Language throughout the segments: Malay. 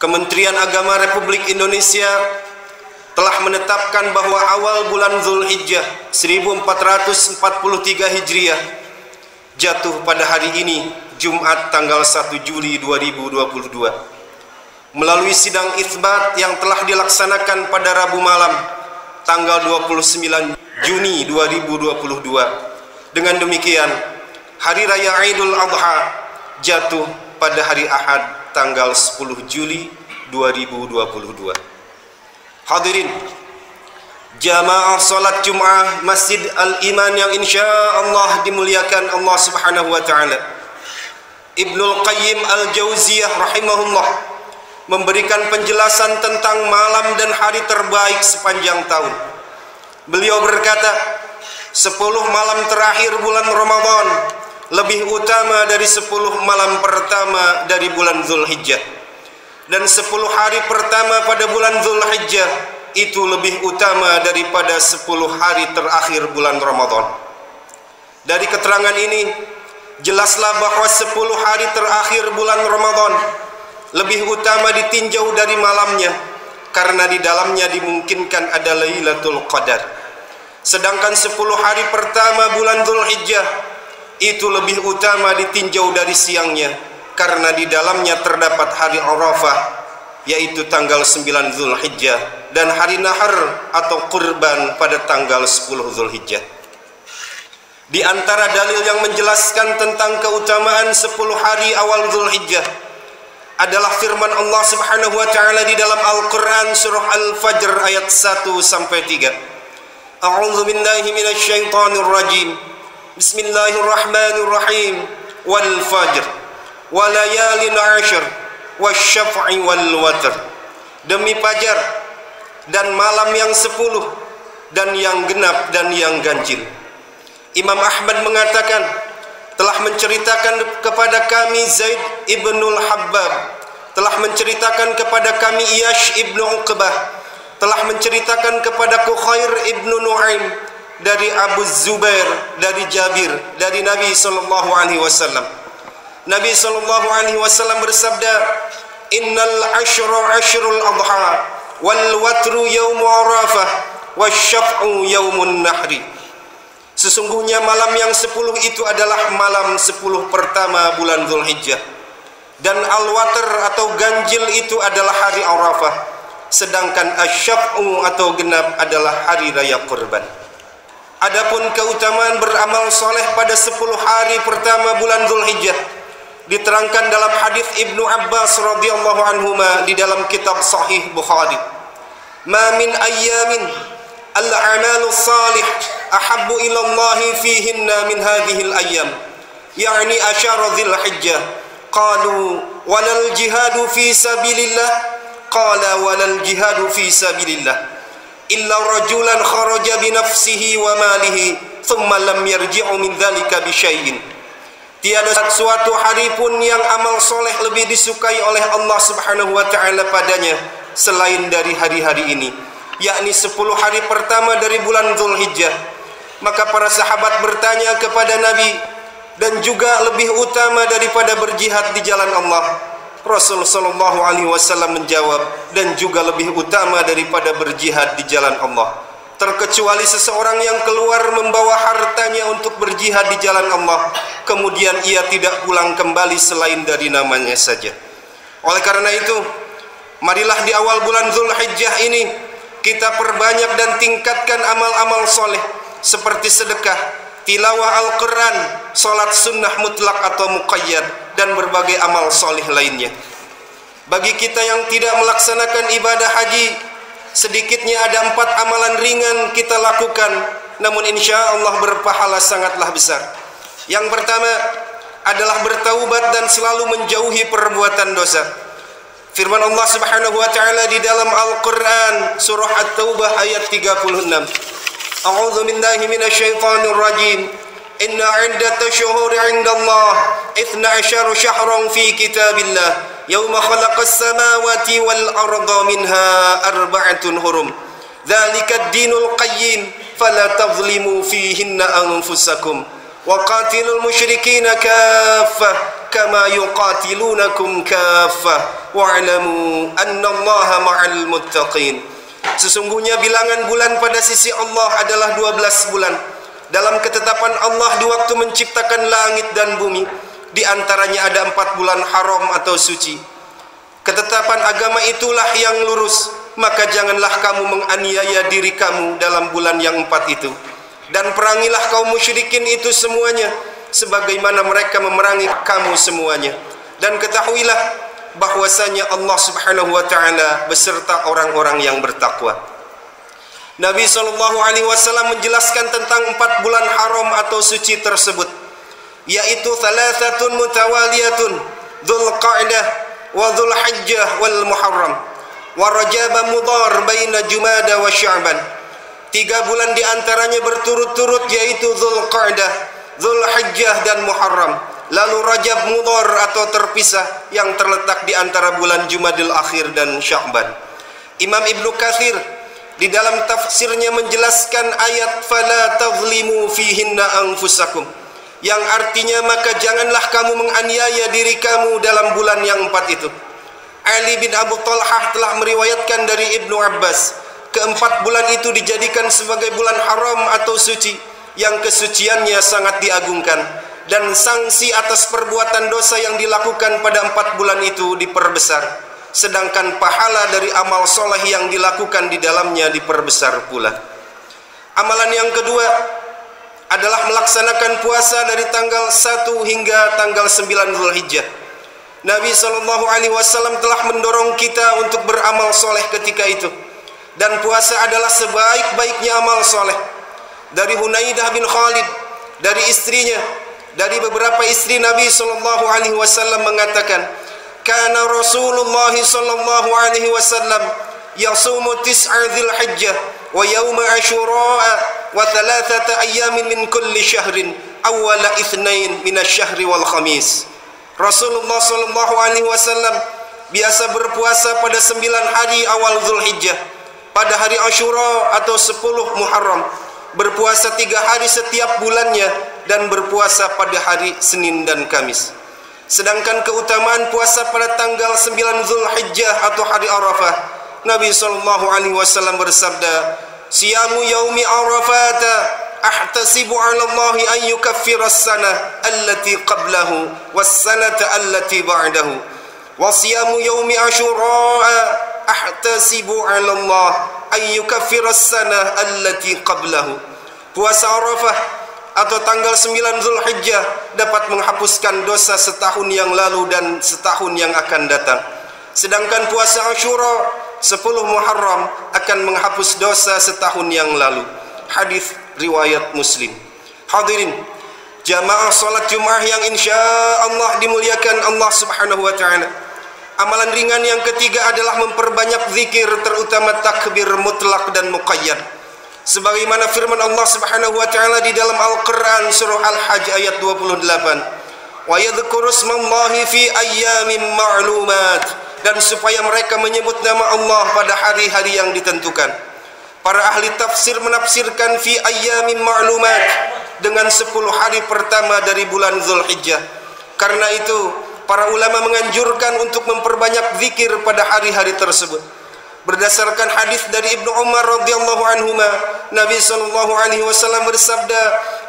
Kementerian Agama Republik Indonesia telah menetapkan bahwa awal bulan Zulhijjah 1443 Hijriah jatuh pada hari ini, Jumat tanggal 1 Juli 2022. Melalui sidang itsbat yang telah dilaksanakan pada Rabu malam tanggal 29 Juni 2022. Dengan demikian, Hari Raya Idul Adha jatuh pada hari Ahad tanggal 10 Juli 2022. Hadirin jamaah salat Jum'ah Masjid Al-Iman yang insya Allah dimuliakan Allah Subhanahu wa taala. Ibnul Qayyim Al-Jauziyah rahimahullah memberikan penjelasan tentang malam dan hari terbaik sepanjang tahun. Beliau berkata, 10 malam terakhir bulan Ramadan lebih utama dari 10 malam pertama dari bulan Zulhijjah, dan 10 hari pertama pada bulan Zulhijjah itu lebih utama daripada 10 hari terakhir bulan Ramadan. Dari keterangan ini jelaslah bahwa 10 hari terakhir bulan Ramadan lebih utama ditinjau dari malamnya, karena di dalamnya dimungkinkan ada Lailatul Qadar. Sedangkan 10 hari pertama bulan Zulhijjah itu lebih utama ditinjau dari siangnya, karena di dalamnya terdapat hari Arafah, yaitu tanggal 9 Zulhijjah, dan hari Nahar atau Kurban pada tanggal 10 Zulhijjah. Di antara dalil yang menjelaskan tentang keutamaan 10 hari awal Zulhijjah adalah firman Allah Subhanahu wa taala di dalam Al-Qur'an surah Al-Fajr ayat 1 sampai 3. A'udzu billahi minasyaitonir rajim. Bismillahirrahmanirrahim. Wal fajr wa layalin 'ashr wasyaf'i wal watr. Demi fajar dan malam yang 10 dan yang genap dan yang ganjil. Imam Ahmad mengatakan, telah menceritakan kepada kami Zaid ibnul Habbab, telah menceritakan kepada kami Iyash ibnu Uqbah, telah menceritakan kepadaku Khair ibnu Nu'aim dari Abu Zubair, dari Jabir, dari Nabi SAW. Nabi SAW bersabda, Innal ashra ashrul adha wal watru yawmu arafah wasyaf'u yawmun nahri. Sesungguhnya malam yang 10 itu adalah malam 10 pertama bulan Zulhijjah, dan al-watr atau ganjil itu adalah hari Arafah, sedangkan asyaf'u atau genap adalah hari raya Kurban. Adapun keutamaan beramal soleh pada 10 hari pertama bulan Zulhijjah diterangkan dalam hadis Ibnu Abbas radhiyallahu anhuma di dalam kitab Sahih Bukhari. Ma min ayyamin al-a'malu salih ahabbu ila Allah fihinna min hadhihi al-ayyam, yani asyara Dzulhijjah. Qalu walal jihadu fi sabilillah, qala walal jihadu fi sabilillah illa rajulan kharaja bi nafsihi wa malihi thumma lam yarji'u min dzalika bi syai'in. Tiada suatu hari pun yang amal soleh lebih disukai oleh Allah Subhanahu wa taala padanya selain dari hari-hari ini, yakni 10 hari pertama dari bulan Zulhijjah. Maka para sahabat bertanya kepada Nabi, dan juga lebih utama daripada berjihad di jalan Allah? Rasul sallallahu alaihi wasallam menjawab, dan juga lebih utama daripada berjihad di jalan Allah, terkecuali seseorang yang keluar membawa hartanya untuk berjihad di jalan Allah, kemudian ia tidak pulang kembali selain dari namanya saja. Oleh karena itu, marilah di awal bulan Zulhijjah ini kita perbanyak dan tingkatkan amal-amal soleh seperti sedekah, tilawah Al-Quran, solat sunnah mutlak atau muqayyad, dan berbagai amal soleh lainnya. Bagi kita yang tidak melaksanakan ibadah haji, sedikitnya ada 4 amalan ringan kita lakukan, namun insya Allah berpahala sangatlah besar. Yang pertama adalah bertaubat dan selalu menjauhi perbuatan dosa. Firman Allah Subhanahu wa taala di dalam Al-Qur'an surah At-Taubah ayat 36. A'udzu billahi minasyaitonir rajim. Inna 'iddatash shuhuri 'indallah 12 syahran fi kitabillah yauma khalaqas samawati wal arda minha arba'atun hurum. Dzalika ad-dinul qayyim fala tadhlimu fihinna anfusakum wa qatilul musyrikina kaffah kama yuqatilunakum kaffah wa'lamu annallaha ma'al muttaqin. Sesungguhnya bilangan bulan pada sisi Allah adalah 12 bulan. Dalam ketetapan Allah di waktu menciptakan langit dan bumi, di antaranya ada 4 bulan haram atau suci. Ketetapan agama itulah yang lurus, maka janganlah kamu menganiaya diri kamu dalam bulan yang 4 itu. Dan perangilah kaum musyrikin itu semuanya, sebagaimana mereka memerangi kamu semuanya. Dan ketahuilah bahwasanya Allah Subhanahu wa taala beserta orang-orang yang bertakwa. Nabi SAW menjelaskan tentang 4 bulan haram atau suci tersebut, yaitu thalathatun mutawaliyatun, Dzulqa'dah wa Dzulhijjah wal Muharram wa Rajab Mudhar baina Jumada wa Sya'ban. 3 bulan di antaranya berturut-turut, yaitu Dzulqa'dah, Dzulhijjah dan Muharram. Lalu Rajab Mudhar atau terpisah yang terletak di antara bulan Jumadil Akhir dan Sya'ban. Imam Ibnu Katsir di dalam tafsirnya menjelaskan ayat fala tazlimu fihinna anfusakum, yang artinya maka janganlah kamu menganiaya diri kamu dalam bulan yang 4 itu. Ali bin Abu Talhah telah meriwayatkan dari Ibnu Abbas, keempat bulan itu dijadikan sebagai bulan haram atau suci, yang kesuciannya sangat diagungkan, dan sanksi atas perbuatan dosa yang dilakukan pada 4 bulan itu diperbesar, sedangkan pahala dari amal soleh yang dilakukan di dalamnya diperbesar pula. Amalan yang kedua adalah melaksanakan puasa dari tanggal 1 hingga tanggal 9 Dzulhijjah. Nabi SAW telah mendorong kita untuk beramal soleh ketika itu, dan puasa adalah sebaik-baiknya amal soleh. Dari Hunaidah bin Khalid, dari istrinya, dari beberapa istri Nabi SAW mengatakan, kana Rasulullah sallallahu alaihi wasallam yasumu tis'a Dzulhijjah wa yauma Asyura wa 3 ayyamin min kulli syahrin awwala itsnain minasy-syahri wal khamis. Rasulullah sallallahu alaihi wasallam biasa berpuasa pada 9 hari awal Dzulhijjah, pada hari Asyura atau 10 Muharram, berpuasa 3 hari setiap bulannya, dan berpuasa pada hari Senin dan Kamis. Sedangkan keutamaan puasa pada tanggal 9 Dzulhijjah atau hari Arafah, Nabi SAW bersabda, siyamu yaumi Arafata ahtasibu 'ala Allah an yukaffira as-sanah allati qablahu was-sanata allati ba'dahu wa siyamu yaumi Asyura ahtasibu 'ala Allah an yukaffira as-sanah allati qablahu. Puasa Arafah atau tanggal 9 Dzulhijjah dapat menghapuskan dosa setahun yang lalu dan setahun yang akan datang. Sedangkan puasa Asyura 10 Muharram akan menghapus dosa setahun yang lalu. Hadis riwayat Muslim. Hadirin jamaah salat Jumat yang insya Allah dimuliakan Allah Subhanahu wa taala. Amalan ringan yang ketiga adalah memperbanyak zikir, terutama takbir mutlak dan muqayyad. Sebagaimana firman Allah Subhanahu wa taala di dalam Al-Qur'an surah Al-Hajj ayat 28, wa yadhkuru ismallahi fi ayyamin ma'lumat, dan supaya mereka menyebut nama Allah pada hari-hari yang ditentukan. Para ahli tafsir menafsirkan fi ayyamin ma'lumat dengan 10 hari pertama dari bulan Dzulhijjah. Karena itu para ulama menganjurkan untuk memperbanyak zikir pada hari-hari tersebut. Berdasarkan hadis dari Ibnu Umar radhiyallahu anhuma, Nabi sallallahu alaihi wasallam bersabda,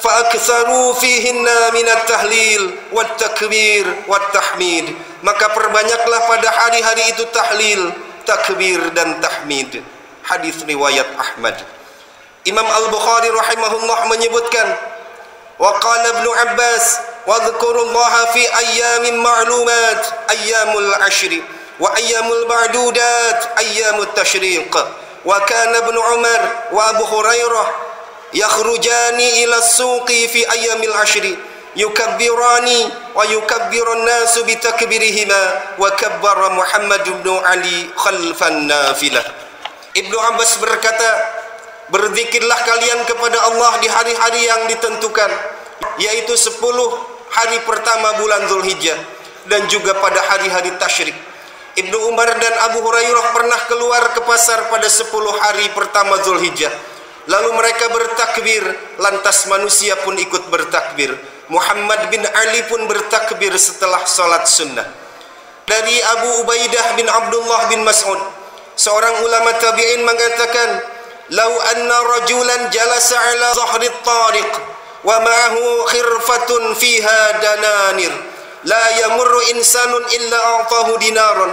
fa aktsaru fihinna minat tahlil wat takbir wat tahmid, maka perbanyaklah pada hari-hari itu tahlil, takbir dan tahmid. Hadis riwayat Ahmad. Imam Al-Bukhari rahimahullah menyebutkan, wa qala Ibnu Abbas wa dzkurullaha fi ayyamin ma'lumat ayyamul ashri wa ayyamul ma'dudat ayyamut tashriq. Wa kana Ibnu Umar wa Abu Hurairah yakhrujani ila as-suqi fi ayyamil ashri yukabbirani wa yukabbirun nasu bi takbirihima wa kabbara Muhammad bin Ali khalfan nafilah. Ibnu Abbas berkata, berzikirlah kalian kepada Allah di hari-hari yang ditentukan, yaitu 10 hari pertama bulan Dzulhijjah dan juga pada hari-hari tasyrik. Ibnu Umar dan Abu Hurairah pernah keluar ke pasar pada 10 hari pertama Dzulhijjah. Lalu mereka bertakbir, lantas manusia pun ikut bertakbir. Muhammad bin Ali pun bertakbir setelah salat sunnah. Dari Abu Ubaidah bin Abdullah bin Mas'ud, seorang ulama tabi'in mengatakan, "Lau anna rajulan jalasa ala zahri at-tariq wa ma'ahu khirfatun fiha dananir, la yamurru insanun illa a'tahu dinaran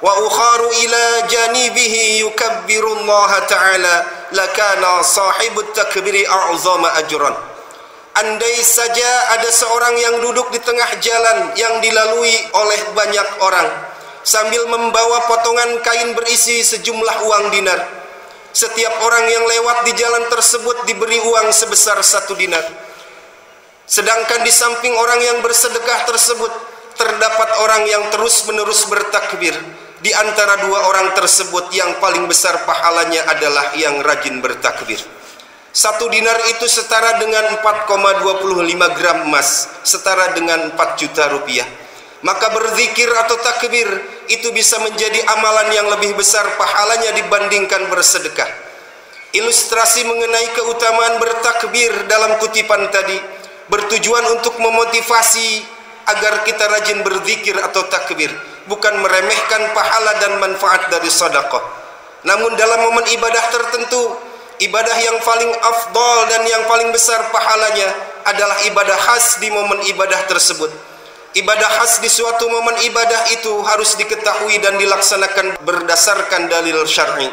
wa ukharu ila janibihi yukabbiru Allah ta'ala, lakana sahibut takbiri a'zama ajran." Andai saja ada seorang yang duduk di tengah jalan yang dilalui oleh banyak orang sambil membawa potongan kain berisi sejumlah uang dinar. Setiap orang yang lewat di jalan tersebut diberi uang sebesar 1 dinar. Sedangkan di samping orang yang bersedekah tersebut terdapat orang yang terus-menerus bertakbir. Di antara dua orang tersebut yang paling besar pahalanya adalah yang rajin bertakbir. 1 dinar itu setara dengan 4,25 gram emas, setara dengan 4 juta rupiah. Maka berzikir atau takbir itu bisa menjadi amalan yang lebih besar pahalanya dibandingkan bersedekah. Ilustrasi mengenai keutamaan bertakbir dalam kutipan tadi bertujuan untuk memotivasi agar kita rajin berzikir atau takbir, bukan meremehkan pahala dan manfaat dari sedekah. Namun dalam momen ibadah tertentu, ibadah yang paling afdal dan yang paling besar pahalanya adalah ibadah khas di momen ibadah tersebut. Ibadah khas di suatu momen ibadah itu harus diketahui dan dilaksanakan berdasarkan dalil syar'i.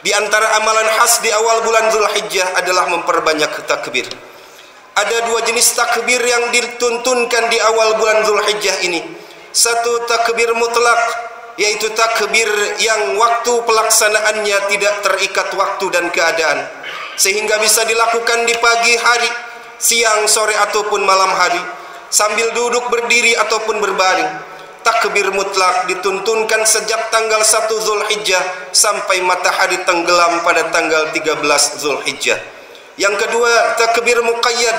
Di antara amalan khas di awal bulan Zulhijjah adalah memperbanyak takbir. Ada 2 jenis takbir yang dituntunkan di awal bulan Zulhijjah ini. Satu, takbir mutlak, yaitu takbir yang waktu pelaksanaannya tidak terikat waktu dan keadaan, sehingga bisa dilakukan di pagi hari, siang, sore ataupun malam hari, sambil duduk, berdiri ataupun berbaring. Takbir mutlak dituntunkan sejak tanggal 1 Zulhijjah sampai matahari tenggelam pada tanggal 13 Zulhijjah. Yang kedua, takbir muqayyad,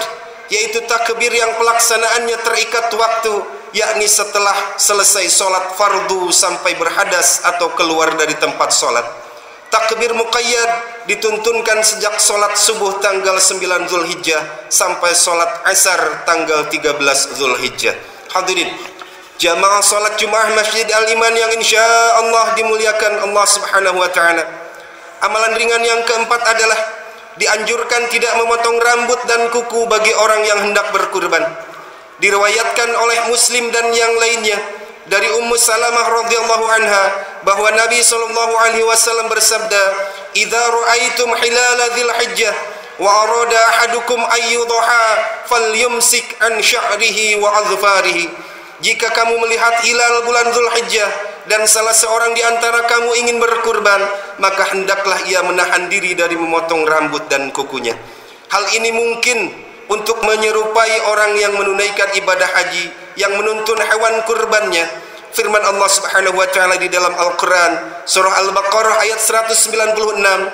yaitu takbir yang pelaksanaannya terikat waktu, yakni setelah selesai solat fardu sampai berhadas atau keluar dari tempat solat. Takbir muqayyad dituntunkan sejak solat subuh tanggal 9 Zulhijjah sampai solat asar tanggal 13 Zulhijjah. Hadirin jamaah solat Jumat Masjid Al-Iman yang insya Allah dimuliakan Allah Subhanahu wa ta'ala. Amalan ringan yang keempat adalah dianjurkan tidak memotong rambut dan kuku bagi orang yang hendak berkurban. Diriwayatkan oleh Muslim dan yang lainnya dari Ummu Salamah radhiyallahu anha bahwa Nabi sallallahu alaihi wasallam bersabda, "Idza ra'aitum hilala dzil hijjah wa arada ahadukum ayyudha falyumsik an sya'rihi wa azfarihi." Jika kamu melihat hilal bulan Zulhijjah dan salah seorang di antara kamu ingin berkurban, maka hendaklah ia menahan diri dari memotong rambut dan kukunya. Hal ini mungkin untuk menyerupai orang yang menunaikan ibadah haji yang menuntun hewan kurbannya. Firman Allah Subhanahu wa taala di dalam Al-Qur'an surah Al-Baqarah ayat 196,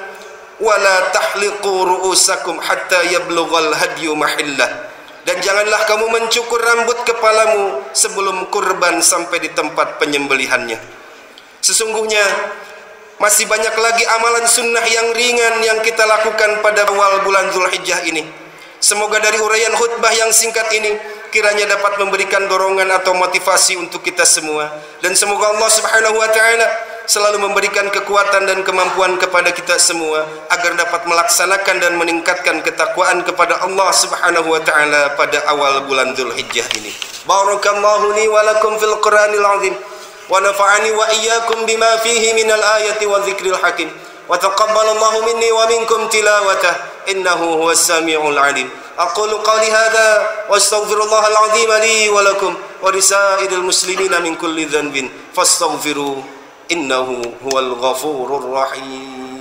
"Wala tahliqu ru'usakum hatta yablughal hadyu mahillah." Dan janganlah kamu mencukur rambut kepalamu sebelum kurban sampai di tempat penyembelihannya. Sesungguhnya masih banyak lagi amalan sunnah yang ringan yang kita lakukan pada awal bulan Zulhijjah ini. Semoga dari uraian khutbah yang singkat ini kiranya dapat memberikan dorongan atau motivasi untuk kita semua, dan semoga Allah Subhanahu wa taala selalu memberikan kekuatan dan kemampuan kepada kita semua agar dapat melaksanakan dan meningkatkan ketakwaan kepada Allah Subhanahu wa taala pada awal bulan Zulhijjah ini. Barakallahu li wa lakum fil Qur'anil azim wa nafa'ani wa iyyakum bima fihi minal ayati wa dzikril hakim wa taqabbalallahu minni wa minkum tilawatah innahu huwas samiul alim. Aqulu qawli hadza wa astaghfirullahal azim li wa lakum wa lisairil muslimina min kulli dhanbin fastaghfiru innahu huwal ghafurur rahim.